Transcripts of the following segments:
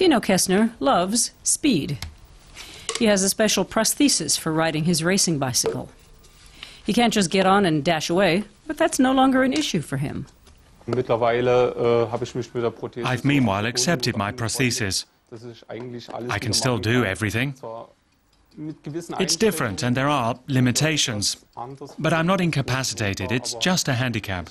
Tino Kessner loves speed. He has a special prosthesis for riding his racing bicycle. He can't just get on and dash away, but that's no longer an issue for him. I've meanwhile accepted my prosthesis. I can still do everything. It's different and there are limitations. But I'm not incapacitated, it's just a handicap.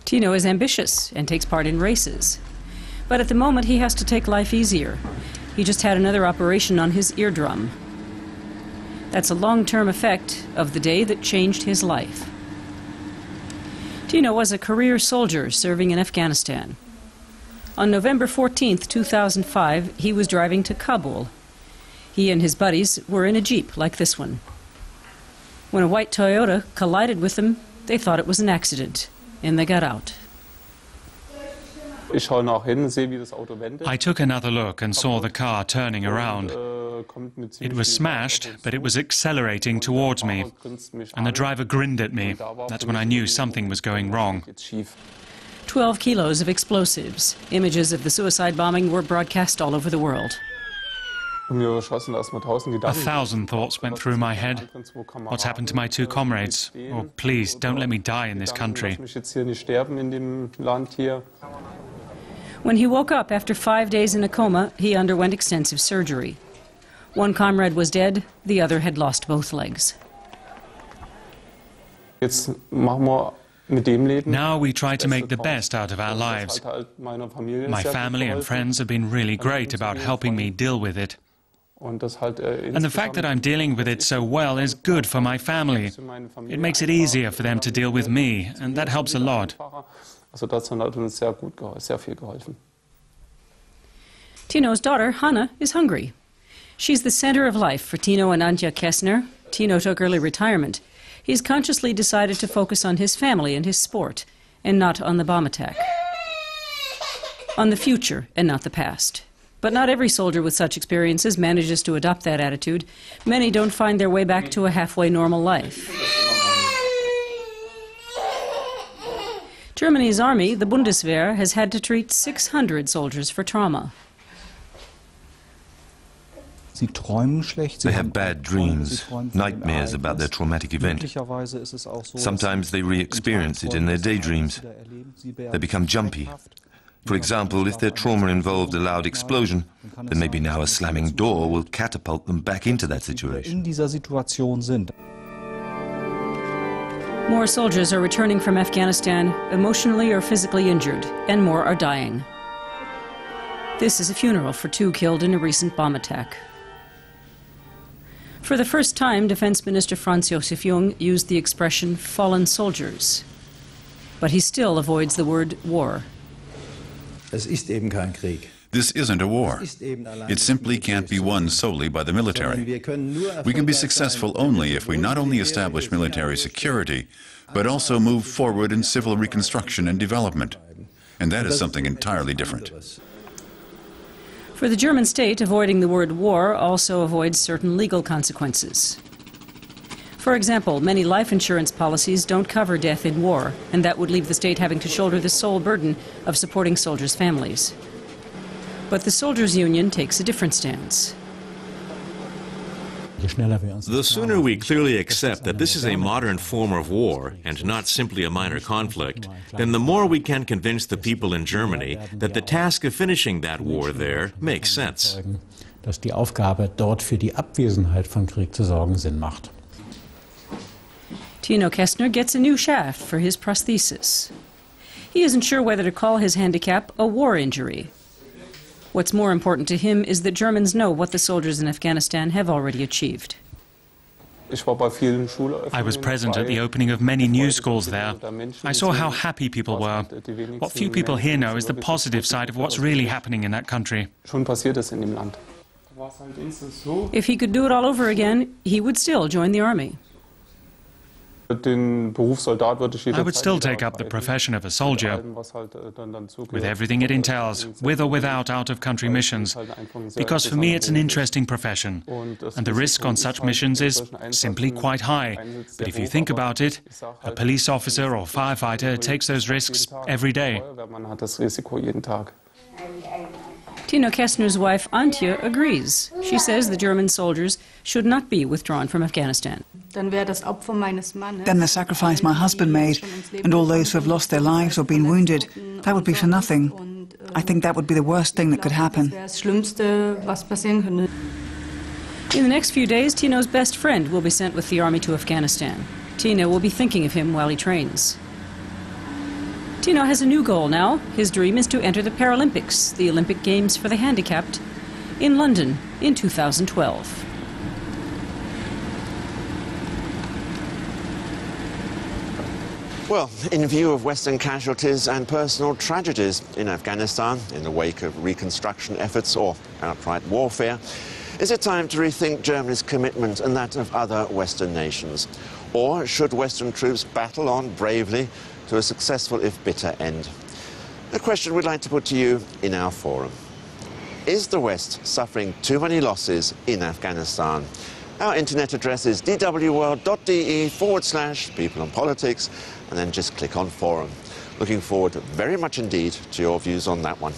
Tino is ambitious and takes part in races. But at the moment he has to take life easier. He just had another operation on his eardrum. That's a long-term effect of the day that changed his life. Tino was a career soldier serving in Afghanistan. On November 14, 2005, he was driving to Kabul. He and his buddies were in a jeep like this one. When a white Toyota collided with them, they thought it was an accident, and they got out. I took another look and saw the car turning around. It was smashed, but it was accelerating towards me, and the driver grinned at me. That's when I knew something was going wrong. 12 kilos of explosives. Images of the suicide bombing were broadcast all over the world. 1,000 thoughts went through my head. What's happened to my two comrades? Oh, please, don't let me die in this country. When he woke up after 5 days in a coma, he underwent extensive surgery. One comrade was dead, the other had lost both legs. Now we try to make the best out of our lives. My family and friends have been really great about helping me deal with it. And the fact that I'm dealing with it so well is good for my family. It makes it easier for them to deal with me, and that helps a lot. Tino's daughter, Hannah, is hungry. She's the center of life for Tino and Antje Kessner. Tino took early retirement. He's consciously decided to focus on his family and his sport, and not on the bomb attack. On the future and not the past. But not every soldier with such experiences manages to adopt that attitude. Many don't find their way back to a halfway normal life. Germany's army, the Bundeswehr, has had to treat 600 soldiers for trauma. They have bad dreams, nightmares about their traumatic event. Sometimes they re-experience it in their daydreams. They become jumpy. For example, if their trauma involved a loud explosion, then maybe now a slamming door will catapult them back into that situation. More soldiers are returning from Afghanistan emotionally or physically injured, and more are dying. This is a funeral for 2 killed in a recent bomb attack. For the first time, Defense Minister Franz Josef Jung used the expression fallen soldiers. But he still avoids the word war. This isn't a war. It simply can't be won solely by the military. We can be successful only if we not only establish military security, but also move forward in civil reconstruction and development. And that is something entirely different. For the German state, avoiding the word war also avoids certain legal consequences. For example, many life insurance policies don't cover death in war, and that would leave the state having to shoulder the sole burden of supporting soldiers' families. But the Soldiers' Union takes a different stance. The sooner we clearly accept that this is a modern form of war and not simply a minor conflict, then the more we can convince the people in Germany that the task of finishing that war there makes sense. Dass die Aufgabe, dort für die Abwesenheit von Krieg zu sorgen, Sinn macht. Tino Kessner gets a new shaft for his prosthesis. He isn't sure whether to call his handicap a war injury. What's more important to him is that Germans know what the soldiers in Afghanistan have already achieved. I was present at the opening of many new schools there. I saw how happy people were. What few people here know is the positive side of what's really happening in that country. If he could do it all over again, he would still join the army. I would still take up the profession of a soldier, with everything it entails, with or without out-of-country missions, because for me it's an interesting profession, and the risk on such missions is simply quite high. But if you think about it, a police officer or firefighter takes those risks every day. Tino Kestner's wife Antje agrees. She says the German soldiers should not be withdrawn from Afghanistan. Then the sacrifice my husband made and all those who have lost their lives or been wounded, that would be for nothing. I think that would be the worst thing that could happen. In the next few days, Tino's best friend will be sent with the army to Afghanistan. Tino will be thinking of him while he trains. Tino has a new goal now. His dream is to enter the Paralympics, the Olympic Games for the handicapped, in London in 2012. Well, in view of Western casualties and personal tragedies in Afghanistan, in the wake of reconstruction efforts or outright warfare, is it time to rethink Germany's commitment and that of other Western nations? Or should Western troops battle on bravely to a successful, if bitter, end? A question we'd like to put to you in our forum. Is the West suffering too many losses in Afghanistan? Our internet address is dwworld.de/people and politics, and then just click on forum. Looking forward very much indeed to your views on that one.